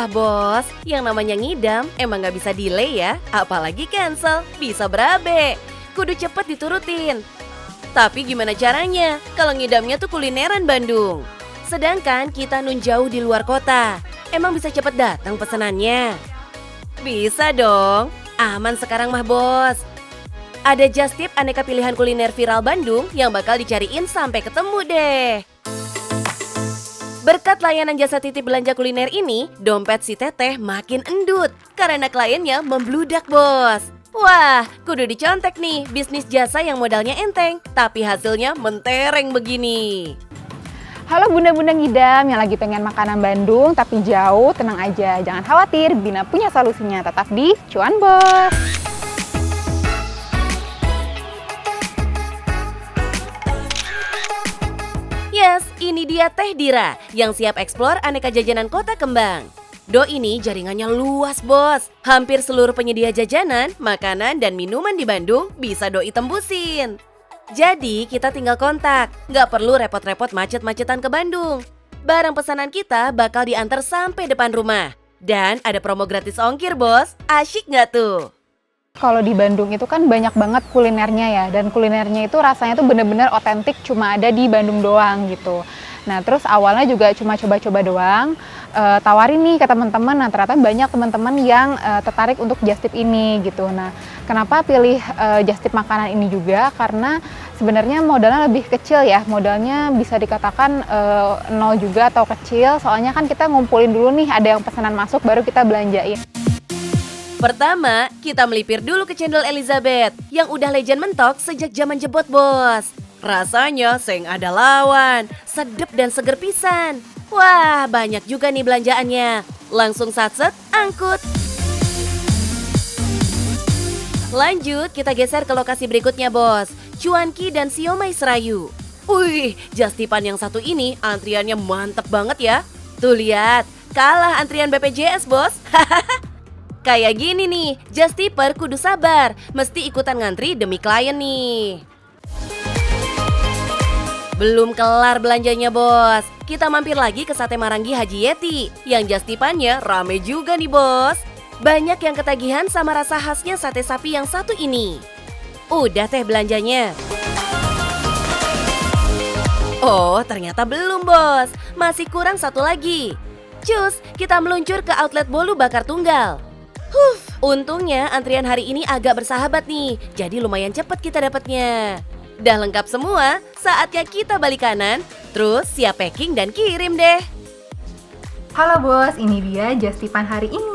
Wah bos, yang namanya ngidam emang gak bisa delay ya, apalagi cancel, bisa berabe. Kudu cepet diturutin. Tapi gimana caranya kalau ngidamnya tuh kulineran Bandung? Sedangkan kita nun jauh di luar kota, emang bisa cepet datang pesanannya? Bisa dong, aman sekarang mah bos. Ada just tip aneka pilihan kuliner viral Bandung yang bakal dicariin sampai ketemu deh. Berkat layanan jasa titip belanja kuliner ini, dompet si Teteh makin endut karena kliennya membludak bos. Wah, kudu dicontek nih bisnis jasa yang modalnya enteng, tapi hasilnya mentereng begini. Halo bunda-bunda ngidam yang lagi pengen makanan Bandung tapi jauh, tenang aja. Jangan khawatir, Bina punya solusinya. Tetap di Cuan Bos. Yes, ini dia Teh Dira yang siap eksplor aneka jajanan kota kembang. Do ini jaringannya luas bos. Hampir seluruh penyedia jajanan, makanan, dan minuman di Bandung bisa Doi tembusin. Jadi kita tinggal kontak, nggak perlu repot-repot macet-macetan ke Bandung. Barang pesanan kita bakal diantar sampai depan rumah. Dan ada promo gratis ongkir bos, asyik nggak tuh? Kalau di Bandung itu kan banyak banget kulinernya ya, dan kulinernya itu rasanya tuh bener-bener otentik, cuma ada di Bandung doang gitu. Nah terus awalnya juga cuma coba-coba doang, tawarin nih ke teman-teman. Nah ternyata banyak teman-teman yang tertarik untuk just tip ini gitu. Nah kenapa pilih just tip makanan ini juga? Karena sebenarnya modalnya lebih kecil ya, modalnya bisa dikatakan nol juga atau kecil. Soalnya kan kita ngumpulin dulu nih, ada yang pesanan masuk baru kita belanjain. Pertama, kita melipir dulu ke cendol Elizabeth yang udah legend mentok sejak zaman jebot bos. Rasanya seng ada lawan, sedep dan seger pisan. Wah, banyak juga nih belanjaannya. Langsung satset, angkut. Lanjut, kita geser ke lokasi berikutnya bos. Cuanki dan siomay serayu. Wih, just tipan yang satu ini antriannya mantep banget ya. Tuh lihat, kalah antrian BPJS bos. Kayak gini nih, just tipper kudu sabar, mesti ikutan ngantri demi klien nih. Belum kelar belanjanya bos, kita mampir lagi ke Sate Marangi Haji Yeti, yang just tipannya rame juga nih bos. Banyak yang ketagihan sama rasa khasnya sate sapi yang satu ini. Udah teh belanjanya. Oh, ternyata belum bos, masih kurang satu lagi. Cus, kita meluncur ke outlet Bolu Bakar Tunggal. Untungnya antrian hari ini agak bersahabat nih, jadi lumayan cepet kita dapatnya. Udah lengkap semua, saatnya kita balik kanan, terus siap packing dan kirim deh. Halo bos, ini dia just tipan hari ini.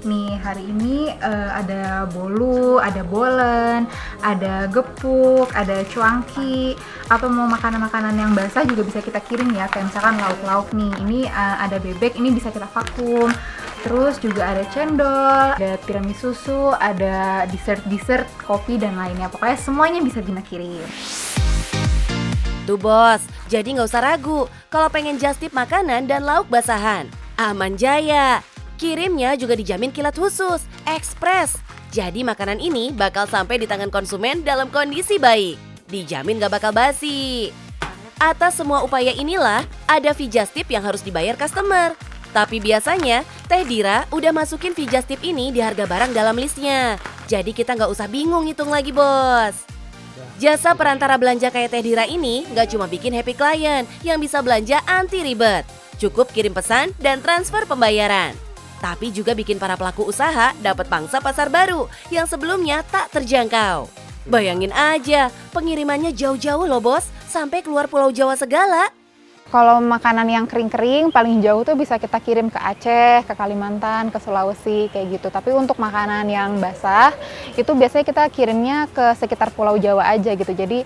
Nih hari ini ada bolu, ada bolen, ada gepuk, ada cuangki. Atau mau makanan-makanan yang basah juga bisa kita kirim ya, kayak misalkan lauk-lauk nih. Ini ada bebek, ini bisa kita vakum. Terus juga ada cendol, ada tiramisu susu, ada dessert, kopi, dan lainnya. Pokoknya semuanya bisa Bina kirim. Tuh bos, jadi nggak usah ragu kalau pengen just tip makanan dan lauk basahan. Aman jaya, kirimnya juga dijamin kilat khusus, ekspres. Jadi makanan ini bakal sampai di tangan konsumen dalam kondisi baik. Dijamin gak bakal basi. Atas semua upaya inilah, ada fee just tip yang harus dibayar customer. Tapi biasanya, Teh Dira udah masukin fee just tip ini di harga barang dalam listnya. Jadi kita nggak usah bingung hitung lagi bos. Jasa perantara belanja kayak Teh Dira ini nggak cuma bikin happy client yang bisa belanja anti ribet. Cukup kirim pesan dan transfer pembayaran. Tapi juga bikin para pelaku usaha dapat pangsa pasar baru yang sebelumnya tak terjangkau. Bayangin aja, pengirimannya jauh-jauh loh bos, sampai keluar Pulau Jawa segala. Kalau makanan yang kering-kering paling jauh tuh bisa kita kirim ke Aceh, ke Kalimantan, ke Sulawesi kayak gitu. Tapi untuk makanan yang basah itu biasanya kita kirimnya ke sekitar Pulau Jawa aja gitu. Jadi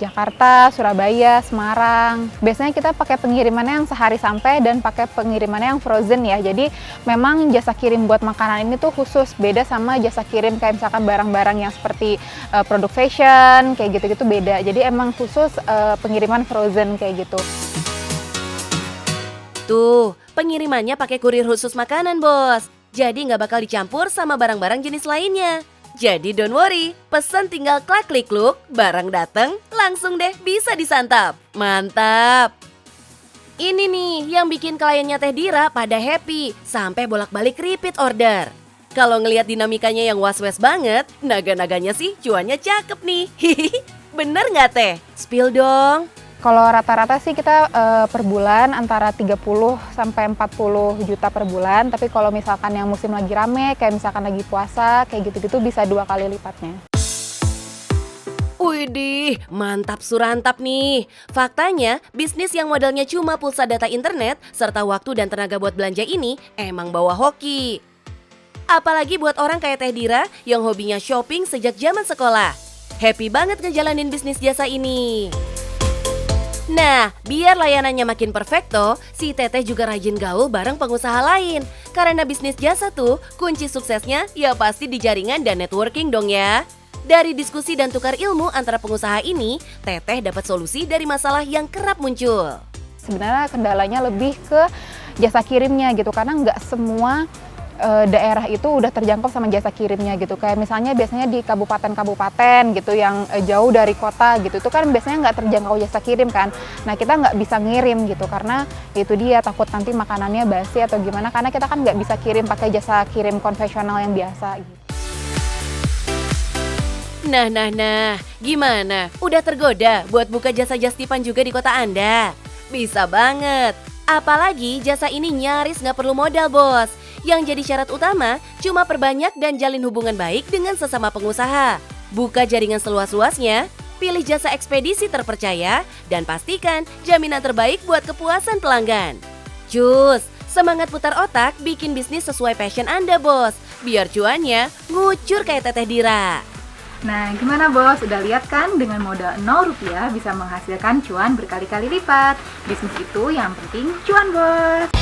Jakarta, Surabaya, Semarang. Biasanya kita pakai pengirimannya yang sehari sampai dan pakai pengirimannya yang frozen ya. Jadi memang jasa kirim buat makanan ini tuh khusus, beda sama jasa kirim kayak misalkan barang-barang yang seperti produk fashion kayak gitu-gitu beda. Jadi emang khusus pengiriman frozen kayak gitu. Tuh, pengirimannya pakai kurir khusus makanan bos. Jadi nggak bakal dicampur sama barang-barang jenis lainnya. Jadi don't worry, pesan tinggal klik-klik-kluk, barang dateng, langsung deh bisa disantap. Mantap! Ini nih yang bikin kliennya Teh Dira pada happy sampai bolak-balik repeat order. Kalau ngelihat dinamikanya yang was-was banget, naga-naganya sih cuannya cakep nih. Bener nggak Teh? Spill dong. Kalau rata-rata sih kita per bulan antara 30 sampai 40 juta per bulan, tapi kalau misalkan yang musim lagi rame, kayak misalkan lagi puasa, kayak gitu-gitu bisa 2 kali lipatnya. Widih, mantap surantap nih. Faktanya, bisnis yang modalnya cuma pulsa data internet serta waktu dan tenaga buat belanja ini emang bawa hoki. Apalagi buat orang kayak Teh Dira yang hobinya shopping sejak zaman sekolah. Happy banget ngejalanin bisnis jasa ini. Nah, biar layanannya makin perfecto, si Teteh juga rajin gaul bareng pengusaha lain. Karena bisnis jasa tuh, kunci suksesnya ya pasti di jaringan dan networking dong ya. Dari diskusi dan tukar ilmu antara pengusaha ini, Teteh dapat solusi dari masalah yang kerap muncul. Sebenarnya kendalanya lebih ke jasa kirimnya gitu, karena nggak semua daerah itu udah terjangkau sama jasa kirimnya gitu. Kayak misalnya biasanya di kabupaten-kabupaten gitu yang jauh dari kota gitu, itu kan biasanya nggak terjangkau jasa kirim kan. Nah kita nggak bisa ngirim gitu karena itu dia takut nanti makanannya basi atau gimana, karena kita kan nggak bisa kirim pakai jasa kirim konvensional yang biasa gitu. Nah, gimana? Udah tergoda buat buka jasa jastipan juga di kota Anda? Bisa banget. Apalagi jasa ini nyaris nggak perlu modal, bos. Yang jadi syarat utama cuma perbanyak dan jalin hubungan baik dengan sesama pengusaha. Buka jaringan seluas-luasnya, pilih jasa ekspedisi terpercaya, dan pastikan jaminan terbaik buat kepuasan pelanggan. Cus, semangat putar otak bikin bisnis sesuai passion Anda, bos. Biar cuannya ngucur kayak Teteh Dira. Nah, gimana bos? Udah lihat kan dengan modal 0 rupiah bisa menghasilkan cuan berkali-kali lipat. Bisnis itu yang penting cuan bos.